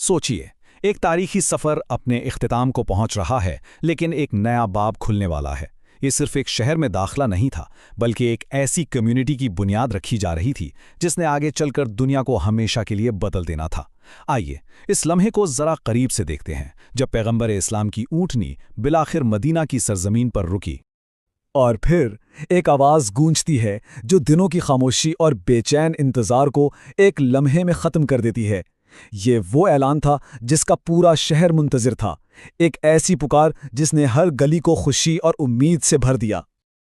सोचिए, एक तारीखी सफ़र अपने इख्तिताम को पहुंच रहा है, लेकिन एक नया बाब खुलने वाला है। ये सिर्फ एक शहर में दाखिला नहीं था, बल्कि एक ऐसी कम्युनिटी की बुनियाद रखी जा रही थी जिसने आगे चलकर दुनिया को हमेशा के लिए बदल देना था। आइए इस लम्हे को ज़रा करीब से देखते हैं, जब पैगंबर इस्लाम की ऊँटनी बिलाखिर मदीना की सरजमीन पर रुकी। और फिर एक आवाज़ गूंजती है जो दिनों की खामोशी और बेचैन इंतज़ार को एक लम्हे में ख़त्म कर देती है। ये वो ऐलान था जिसका पूरा शहर मुंतज़िर था, एक ऐसी पुकार जिसने हर गली को खुशी और उम्मीद से भर दिया।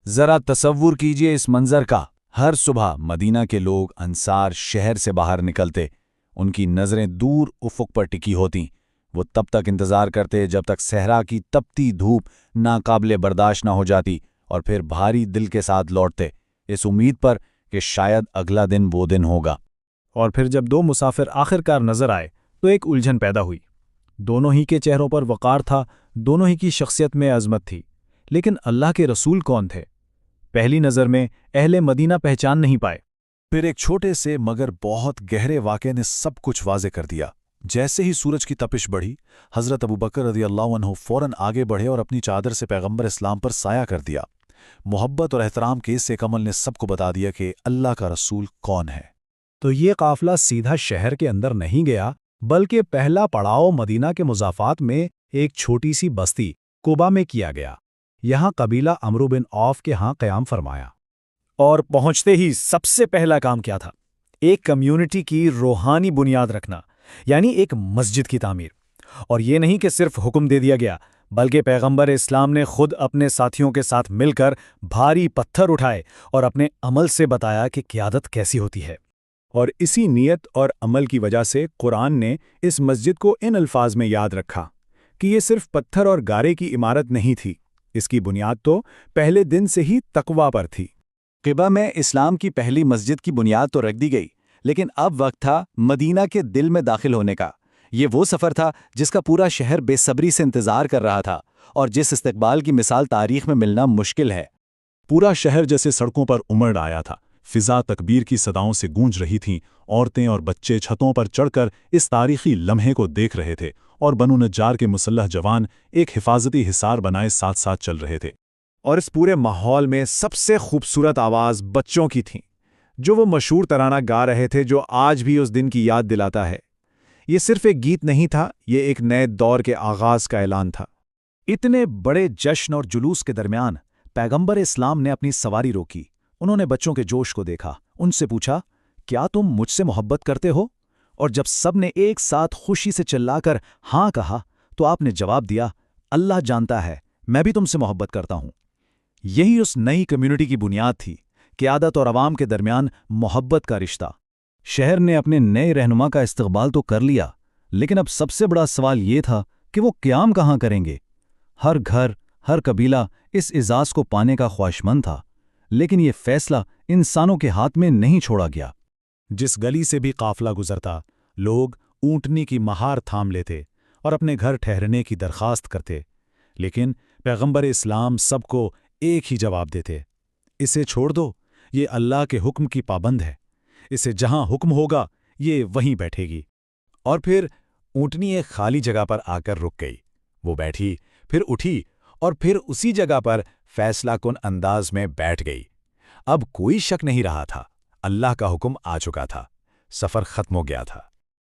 ज़रा तसव्वुर कीजिए इस मंज़र का। हर सुबह मदीना के लोग अंसार शहर से बाहर निकलते, उनकी नज़रें दूर उफ़ुक़ पर टिकी होतीं। वो तब तक इंतज़ार करते जब तक सहरा की तपती धूप नाकाबिले बर्दाश्त न हो जाती, और फिर भारी दिल के साथ लौटते, इस उम्मीद पर कि शायद अगला दिन वो दिन होगा। और फिर जब दो मुसाफिर आखिरकार नजर आए तो एक उलझन पैदा हुई। दोनों ही के चेहरों पर वक़ार था, दोनों ही की शख्सियत में अज़मत थी, लेकिन अल्लाह के रसूल कौन थे? पहली नज़र में अहले मदीना पहचान नहीं पाए। फिर एक छोटे से मगर बहुत गहरे वाक़े ने सब कुछ वाज़े कर दिया। जैसे ही सूरज की तपिश बढ़ी, हज़रत अबू बकर रज़ियल्लाहु अन्हु फ़ौरन आगे बढ़े और अपनी चादर से पैगंबर इस्लाम पर साया कर दिया। मोहब्बत और एहतराम के इस अमल ने सबको बता दिया कि अल्लाह का रसूल कौन है। तो ये काफ़िला सीधा शहर के अंदर नहीं गया, बल्कि पहला पड़ाव मदीना के मुज़ाफ़ात में एक छोटी सी बस्ती कुबा में किया गया। यहाँ कबीला अमरू बिन औफ के यहाँ क़याम फरमाया। और पहुँचते ही सबसे पहला काम क्या था? एक कम्युनिटी की रूहानी बुनियाद रखना, यानी एक मस्जिद की तामीर। और ये नहीं कि सिर्फ हुक्म दे दिया गया, बल्कि पैगंबर इस्लाम ने खुद अपने साथियों के साथ मिलकर भारी पत्थर उठाए और अपने अमल से बताया कि क़यादत कैसी होती है। और इसी नीयत और अमल की वजह से कुरान ने इस मस्जिद को इन अल्फाज में याद रखा कि ये सिर्फ पत्थर और गारे की इमारत नहीं थी, इसकी बुनियाद तो पहले दिन से ही तक़वा पर थी। क़िबा में इस्लाम की पहली मस्जिद की बुनियाद तो रख दी गई, लेकिन अब वक्त था मदीना के दिल में दाखिल होने का। ये वो सफ़र था जिसका पूरा शहर बेसब्री से इंतज़ार कर रहा था, और जिस इस्तक़बाल की मिसाल तारीख़ में मिलना मुश्किल है। पूरा शहर जैसे सड़कों पर उमड़ आया था। फ़िज़ा तकबीर की सदाओं से गूंज रही थीं। औरतें और बच्चे छतों पर चढ़कर इस तारीख़ी लम्हे को देख रहे थे, और बनु नज्जार के मुसल्लह जवान एक हिफाजती हिसार बनाए साथ साथ चल रहे थे। और इस पूरे माहौल में सबसे खूबसूरत आवाज़ बच्चों की थी, जो वो मशहूर तराना गा रहे थे जो आज भी उस दिन की याद दिलाता है। ये सिर्फ एक गीत नहीं था, ये एक नए दौर के आगाज़ का ऐलान था। इतने बड़े जश्न और जुलूस के दरमियान पैगंबर इस्लाम ने अपनी सवारी रोकी। उन्होंने बच्चों के जोश को देखा, उनसे पूछा, क्या तुम मुझसे मोहब्बत करते हो? और जब सब ने एक साथ खुशी से चिल्लाकर हाँ कहा, तो आपने जवाब दिया, अल्लाह जानता है, मैं भी तुमसे मोहब्बत करता हूँ। यही उस नई कम्युनिटी की बुनियाद थी, क़यादत और अवाम के दरमियान मोहब्बत का रिश्ता। शहर ने अपने नए रहनुमा का इस्तक़बाल तो कर लिया, लेकिन अब सबसे बड़ा सवाल ये था कि वो क़याम कहाँ करेंगे। हर घर, हर कबीला इस इज़ाज़ को पाने का ख्वाहिशमंद था, लेकिन ये फैसला इंसानों के हाथ में नहीं छोड़ा गया। जिस गली से भी काफ़िला गुजरता, लोग ऊँटनी की महार थाम लेते और अपने घर ठहरने की दरख्वास्त करते, लेकिन पैगंबर इस्लाम सबको एक ही जवाब देते, इसे छोड़ दो, ये अल्लाह के हुक्म की पाबंद है, इसे जहां हुक्म होगा ये वहीं बैठेगी। और फिर ऊँटनी एक खाली जगह पर आकर रुक गई। वो बैठी, फिर उठी, और फिर उसी जगह पर फैसला कुन अंदाज में बैठ गई। अब कोई शक नहीं रहा था, अल्लाह का हुक्म आ चुका था, सफ़र ख़त्म हो गया था।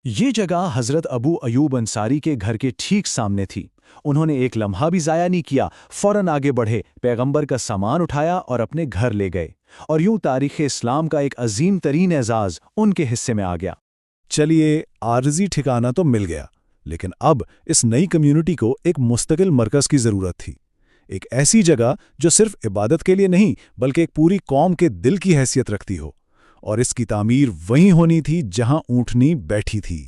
ये जगह हज़रत अबू अयूब अंसारी के घर के ठीक सामने थी। उन्होंने एक लम्हा भी ज़ाया नहीं किया, फ़ौरन आगे बढ़े, पैगंबर का सामान उठाया और अपने घर ले गए। और यूं तारीख़ इस्लाम का एक अजीम तरीन एजाज़ उनके हिस्से में आ गया। चलिए, आर्ज़ी ठिकाना तो मिल गया, लेकिन अब इस नई कम्युनिटी को एक मुस्तकिल मरकज़ की ज़रूरत थी। एक ऐसी जगह जो सिर्फ इबादत के लिए नहीं, बल्कि एक पूरी कौम के दिल की हैसियत रखती हो। और इसकी तामीर वहीं होनी थी जहां ऊँटनी बैठी थी।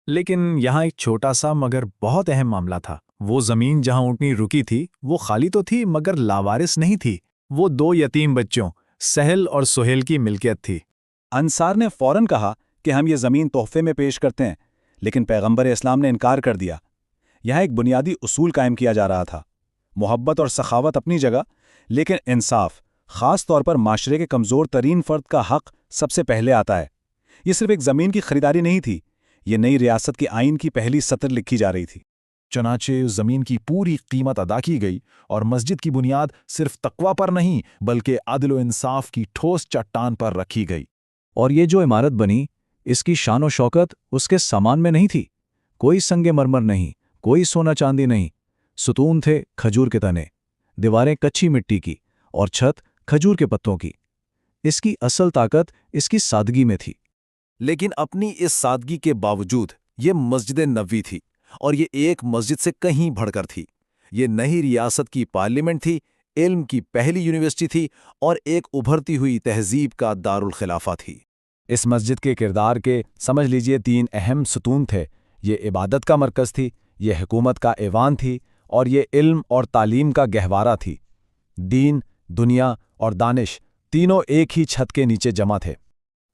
लेकिन यहाँ एक छोटा सा मगर बहुत अहम मामला था। वो ज़मीन जहाँ ऊँटनी रुकी थी, वो खाली तो थी मगर लावारिस नहीं थी। वो दो यतीम बच्चों सहल और सुहेल की मिल्कियत थी। अंसार ने फ़ौरन कहा कि हम ये ज़मीन तोहफ़े में पेश करते हैं, लेकिन पैगंबर इस्लाम ने इनकार कर दिया। यहाँ एक बुनियादी उसूल कायम किया जा रहा था, मोहब्बत और सखावत अपनी जगह, लेकिन इंसाफ, ख़ास तौर पर माशरे के कमज़ोर तरीन फ़र्द का हक़ सबसे पहले आता है। ये सिर्फ एक ज़मीन की ख़रीदारी नहीं थी, ये नई रियासत के आइन की पहली सतर लिखी जा रही थी। चनाचे उस जमीन की पूरी कीमत अदा की गई और मस्जिद की बुनियाद सिर्फ तकवा पर नहीं बल्कि आदिल व इंसाफ की ठोस चट्टान पर रखी गई। और ये जो इमारत बनी, इसकी शान व शौकत उसके सामान में नहीं थी। कोई संगे मरमर नहीं, कोई सोना चांदी नहीं। सुतून थे खजूर के तने, दीवारें कच्ची मिट्टी की और छत खजूर के पत्तों की। इसकी असल ताकत इसकी सादगी में थी। लेकिन अपनी इस सादगी के बावजूद ये मस्जिद नबवी थी, और ये एक मस्जिद से कहीं बढ़कर थी। ये नई रियासत की पार्लियामेंट थी, इल्म की पहली यूनिवर्सिटी थी और एक उभरती हुई तहजीब का दारुल खिलाफा थी। इस मस्जिद के किरदार के समझ लीजिए 3 अहम सतून थे। ये इबादत का मरकज़ थी, ये हुकूमत का ऐवान थी और ये इल्म और तालीम का गहवारा थी। दीन, दुनिया और दानिश तीनों एक ही छत के नीचे जमा थे।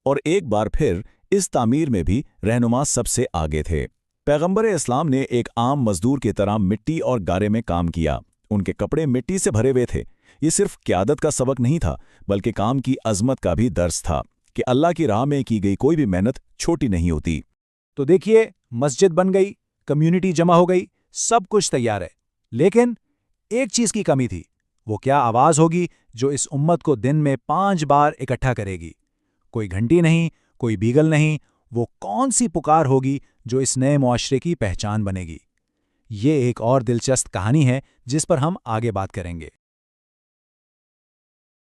और एक बार फिर इस तामीर में भी रहनुमा सबसे आगे थे। पैगंबर इस्लाम ने एक आम मजदूर की तरह मिट्टी और गारे में काम किया। उनके कपड़े मिट्टी से भरे हुए थे। ये सिर्फ क़यादत का सबक नहीं था, बल्कि काम की अजमत का भी दर्स था कि अल्लाह की राह में की गई कोई भी मेहनत छोटी नहीं होती। तो देखिए, मस्जिद बन गई, कम्युनिटी जमा हो गई, सब कुछ तैयार है। लेकिन एक चीज की कमी थी। वो क्या आवाज होगी जो इस उम्मत को दिन में 5 बार इकट्ठा करेगी? कोई घंटी नहीं, कोई बीगल नहीं। वो कौन सी पुकार होगी जो इस नए मुआशरे की पहचान बनेगी? ये एक और दिलचस्प कहानी है जिस पर हम आगे बात करेंगे।